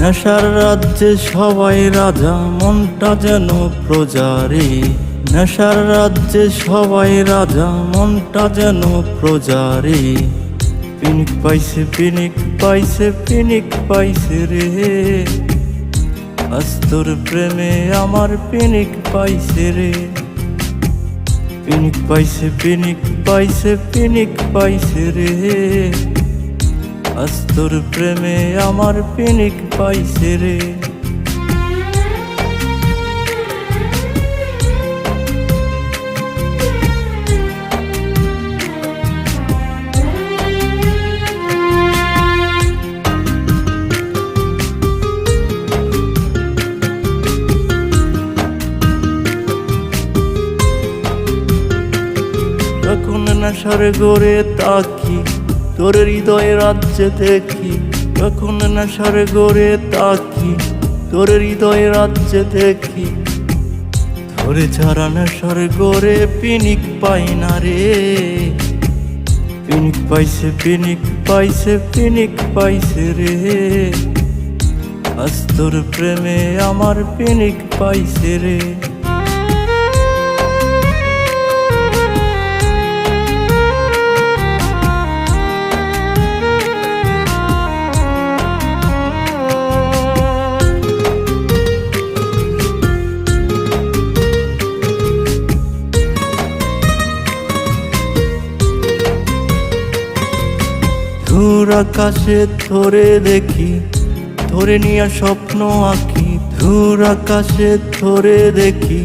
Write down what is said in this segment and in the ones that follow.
নেশার রাজ্যে সবাই রাজা, মনটা যেন প্রজারে। নেশার রাজ্যে সবাই রাজা, মনটা যেন প্রজারে। পিনিক পাইছে, পিনিক পাইছে, পিনিক পাইছে রে। আজ তোর প্রেমে আমার পিনিক পাইছে রে। পিনিক পাইছে, পিনিক পাইছে, পিনিক পাইছে রে। আজ তোর প্রেমে আমার পিনিক পাইছে রে। যখন নেশার গড়ে তাকি তোর হৃদয় রাজ্যে দেখি। যখন নেশার গড়ে তাকি তোর হৃদয় রাজ্যে দেখি। ধরে ছাড়া নেশার গড়ে পিনিক পাই না রে। পিনিক পাইছে, পিনিক পাইছে, পিনিক পাইছে রে। আজ তোর প্রেমে আমার পিনিক পাইছে রে। দূর আকাশে ধরে দেখি, ধরে নিয়ে স্বপ্ন আঁকি। দূর আকাশে ধরে দেখি,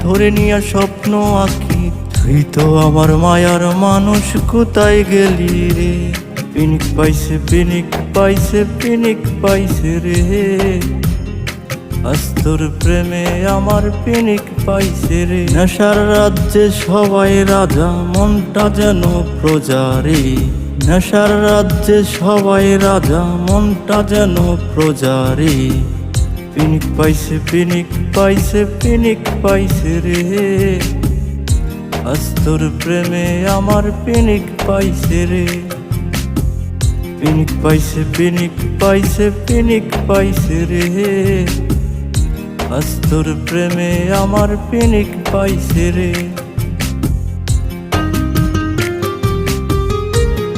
ধরে নিয়ে স্বপ্ন আঁকি। তুই তো আমার মায়ার মানুষ, কোথায় গেলি রে। পিনিক পাইছে, পিনিক পাইছে, পিনিক পাইছে রে। আজ তোর প্রেমে আমার পিনিক পাইছে রে। নেশার রাজ্যে সবাই রাজা, মনটা যেন প্রজারে। নেশার রাজ্যে সবাই রাজা, মনটা যেন প্রজারে। পিনিক পাইছে, পিনিক পাইছে, পিনিক পাইছে রে। আজ তোর প্রেমে আমার পিনিক পাইছে রে। পিনিক পাইছে, পিনিক পাইছে, পিনিক পাইছে রে। আজ তোর প্রেমে আমার পিনিক পাইছে রে।